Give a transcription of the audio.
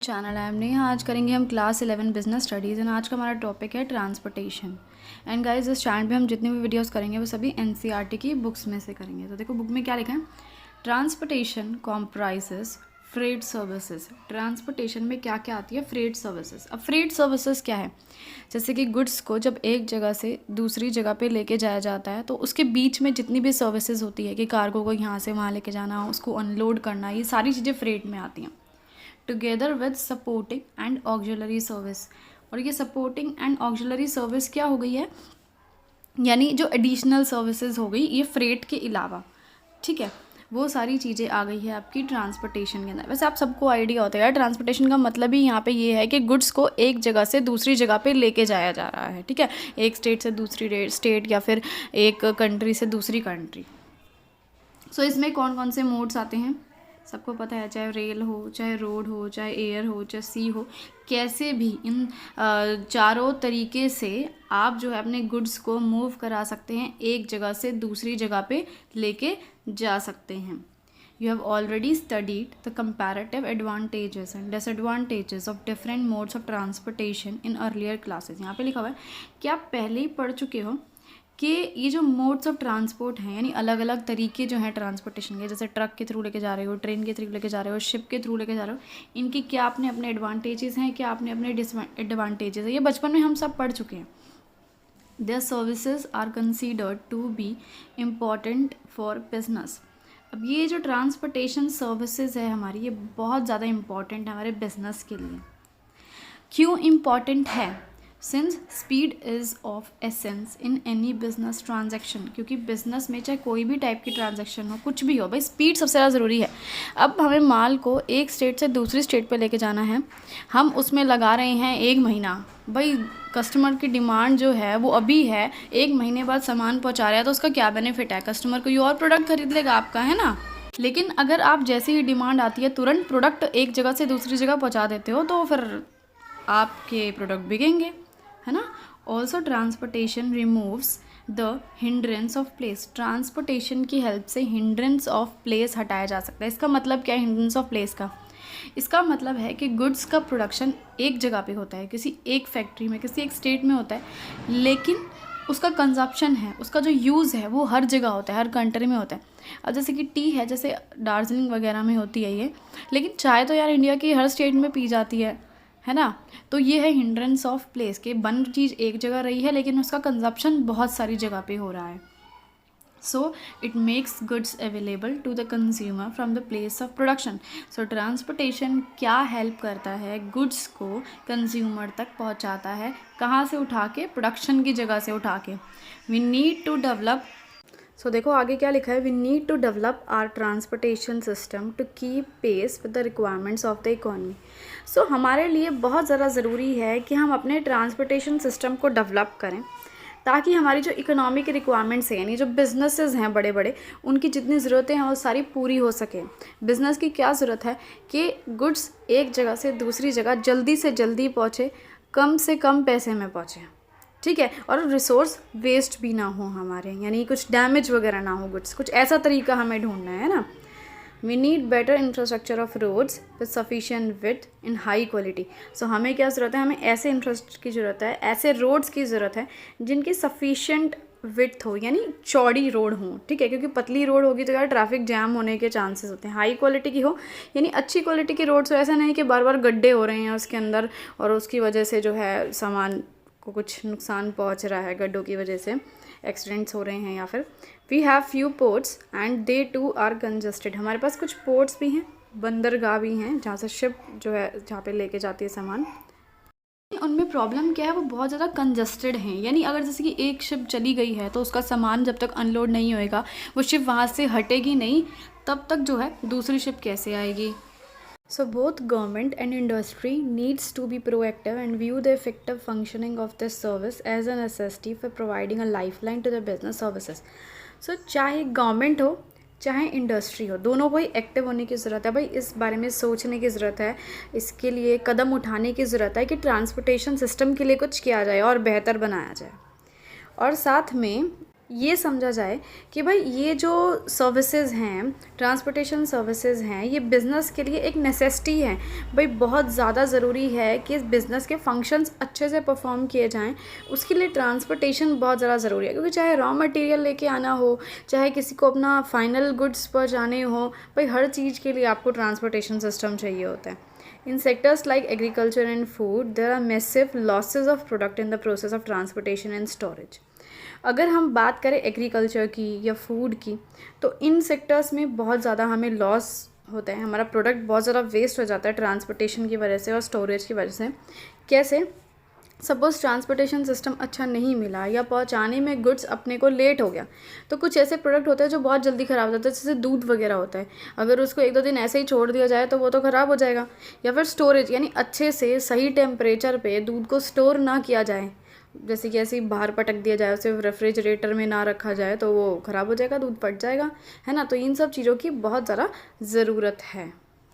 Channel है हमने आज करेंगे हम क्लास 11 बिजनेस स्टडीज़ एंड आज का हमारा टॉपिक है ट्रांसपोर्टेशन। एंड गाइस इस चैनल पे हम जितने भी वीडियोस करेंगे वो सभी एनसीईआरटी की बुक्स में से करेंगे। तो देखो बुक में क्या लिखा है, transportation comprises freight services. Transportation में क्या क्या आती है, फ्रेट सर्विसेज। अब फ्रेट सर्विसेज क्या है, जैसे कि गुड्स को जब एक जगह से दूसरी जगह पे लेके जाया जाता है तो उसके बीच में जितनी भी सर्विसेज होती है कि कार्गो को यहाँ से वहाँ लेके जाना, उसको अनलोड करना, ये सारी चीज़ें फ्रेट में आती हैं together with supporting and auxiliary service. और ये सपोर्टिंग एंड ऑक्सिलरी सर्विस क्या हो गई है, यानी जो एडिशनल सर्विसेज हो गई ये फ्रेट के अलावा, ठीक है, वो सारी चीज़ें आ गई है आपकी ट्रांसपोर्टेशन के अंदर। वैसे आप सबको आइडिया होता है यार, ट्रांसपोर्टेशन का मतलब ही यहाँ पे ये है कि गुड्स को एक जगह से दूसरी जगह पे लेके जाया जा रहा है, ठीक है, एक स्टेट से दूसरी स्टेट या फिर एक कंट्री से दूसरी कंट्री। सो इसमें कौन कौन से मोड्स आते हैं सबको पता है, चाहे रेल हो, चाहे रोड हो, चाहे एयर हो, चाहे सी हो, कैसे भी इन चारों तरीके से आप जो है अपने गुड्स को मूव करा सकते हैं, एक जगह से दूसरी जगह पे लेके जा सकते हैं। You have already studied the comparative advantages and disadvantages of different modes of transportation in earlier classes. यहाँ पे लिखा हुआ है कि आप पहले ही पढ़ चुके हो कि ये जो मोड्स ऑफ ट्रांसपोर्ट हैं, यानी अलग अलग तरीके जो हैं ट्रांसपोर्टेशन के, जैसे ट्रक के थ्रू लेके जा रहे हो, ट्रेन के थ्रू लेके जा रहे हो, शिप के थ्रू लेके जा रहे हो, इनकी क्या आपने अपने एडवांटेजेस हैं, क्या आपने अपने डिसएडवांटेजेस हैं, ये बचपन में हम सब पढ़ चुके हैं। Their services are considered to be important for business. अब ये जो ट्रांसपोर्टेशन सर्विसेज है हमारी, ये बहुत ज़्यादा इम्पॉर्टेंट है हमारे बिजनेस के लिए। क्यों इम्पॉर्टेंट है? Since speed is of essence in any business transaction. क्योंकि बिजनेस में चाहे कोई भी टाइप की ट्रांजैक्शन हो, कुछ भी हो, भाई स्पीड सबसे ज़्यादा ज़रूरी है। अब हमें माल को एक स्टेट से दूसरी स्टेट पे लेके जाना है, हम उसमें लगा रहे हैं 1 महीना, भाई कस्टमर की डिमांड जो है वो अभी है, 1 महीने बाद सामान पहुँचा रहा है तो उसका क्या बेनिफिट है, कस्टमर कोई और प्रोडक्ट खरीद लेगा आपका, है ना। लेकिन अगर आप जैसे ही डिमांड आती है तुरंत प्रोडक्ट एक जगह से दूसरी जगह पहुँचा देते हो तो फिर आपके प्रोडक्ट बिकेंगे, है ना। Also transportation removes the hindrance of place. Transportation की हेल्प से हिंड्रेंस ऑफ प्लेस हटाया जा सकता है। इसका मतलब क्या है हिंड्रेंस ऑफ प्लेस का? इसका मतलब है कि गुड्स का प्रोडक्शन एक जगह पे होता है, किसी एक फैक्ट्री में, किसी एक स्टेट में होता है, लेकिन उसका कंजप्शन है, उसका जो यूज़ है वो हर जगह होता है, हर कंट्री में होता है। अब जैसे कि टी है, जैसे दार्जिलिंग वगैरह में होती है ये, लेकिन चाय तो यार इंडिया की हर स्टेट में पी जाती है ना। तो ये है हिंड्रेंस ऑफ प्लेस के, बन चीज़ एक जगह रही है लेकिन उसका कंजप्शन बहुत सारी जगह पे हो रहा है। So it makes goods available to the consumer from the place of production. So transportation क्या हेल्प करता है, गुड्स को कंज्यूमर तक पहुंचाता है, कहाँ से उठा के, प्रोडक्शन की जगह से उठा के। We need to develop, so देखो आगे क्या लिखा है, we need to develop our transportation system to keep pace with the requirements of the economy. So हमारे लिए बहुत ज़्यादा ज़रूरी है कि हम अपने ट्रांसपोर्टेशन सिस्टम को डेवलप करें ताकि हमारी जो इकोनॉमिक रिक्वायरमेंट्स हैं, यानी जो बिजनेसेस हैं बड़े बड़े, उनकी जितनी ज़रूरतें हैं वो सारी पूरी हो सके। बिज़नेस की क्या ज़रूरत है कि गुड्स एक जगह से दूसरी जगह जल्दी से जल्दी पहुँचे, कम से कम पैसे में पहुँचे, ठीक है, और रिसोर्स वेस्ट भी ना हो हमारे, यानी कुछ डैमेज वगैरह ना हो गुड्स, कुछ ऐसा तरीका हमें ढूंढना है ना। We need better infrastructure of roads with sufficient width in high quality. So हमें क्या ज़रूरत है, हमें ऐसे इंफ्रास्ट्रक्चर की ज़रूरत है, ऐसे रोड्स की ज़रूरत है जिनकी सफिशिएंट विड्थ हो, यानी चौड़ी रोड हो, ठीक है, क्योंकि पतली रोड होगी तो यार ट्रैफिक जैम होने के चांसेस होते हैं। हाई क्वालिटी की हो, यानी अच्छी क्वालिटी की रोड्स हो, ऐसा नहीं कि बार बार गड्ढे हो रहे हैं उसके अंदर और उसकी वजह से जो है सामान को कुछ नुकसान पहुंच रहा है, गड्ढों की वजह से एक्सीडेंट्स हो रहे हैं, या फिर we have few ports and they too are congested. हमारे पास कुछ पोर्ट्स भी हैं, बंदरगाह भी हैं जहाँ से शिप जो है जहाँ पे लेके जाती है सामान, उनमें प्रॉब्लम क्या है, वो बहुत ज़्यादा कंजस्टेड हैं। यानी अगर जैसे कि एक शिप चली गई है तो उसका सामान जब तक अनलोड नहीं होएगा, वो शिप वहाँ से हटेगी नहीं, तब तक जो है दूसरी शिप कैसे आएगी। So both government and industry needs to be proactive and view the effective functioning of this service as a necessity for providing a lifeline to the business services. So चाहे गवर्नमेंट हो चाहे industry हो, दोनों को ही active होने की ज़रूरत है। भाई इस बारे में सोचने की ज़रूरत है, इसके लिए कदम उठाने की ज़रूरत है कि ट्रांसपोर्टेशन सिस्टम के लिए कुछ किया जाए और बेहतर बनाया जाए। और साथ में ये समझा जाए कि भाई ये जो सर्विसेज हैं, ट्रांसपोर्टेशन सर्विसेज हैं, ये बिज़नेस के लिए एक नेसेसिटी है। भाई बहुत ज़्यादा ज़रूरी है कि इस बिज़नेस के फंक्शंस अच्छे से परफॉर्म किए जाएं, उसके लिए ट्रांसपोर्टेशन बहुत ज़्यादा ज़रूरी है। क्योंकि चाहे रॉ मटेरियल लेके आना हो, चाहे किसी को अपना फाइनल गुड्स पहुंचाने हो, भाई हर चीज़ के लिए आपको ट्रांसपोर्टेशन सिस्टम चाहिए होता है। In sectors like agriculture and food, there are massive losses of product in the process of transportation and storage. अगर हम बात करें एग्रीकल्चर की या फूड की, तो इन सेक्टर्स में बहुत ज़्यादा हमें लॉस होता है, हमारा प्रोडक्ट बहुत ज़्यादा वेस्ट हो जाता है ट्रांसपोर्टेशन की वजह से और स्टोरेज की वजह से। कैसे? सपोज़ ट्रांसपोर्टेशन सिस्टम अच्छा नहीं मिला या पहुंचाने में गुड्स अपने को लेट हो गया, तो कुछ ऐसे प्रोडक्ट होते हैं जो बहुत जल्दी ख़राब हो जाते हैं, जैसे दूध वगैरह होता है। अगर उसको 1-2 दिन ऐसे ही छोड़ दिया जाए तो वो तो ख़राब हो जाएगा। या फिर स्टोरेज, यानी अच्छे से सही टेम्परेचर पे दूध को स्टोर ना किया जाए, जैसे कि ऐसे ही बाहर पटक दिया जाए, उसे रेफ्रिजरेटर में ना रखा जाए, तो वो ख़राब हो जाएगा, दूध फट जाएगा, है ना। तो इन सब चीज़ों की बहुत ज़्यादा ज़रूरत है।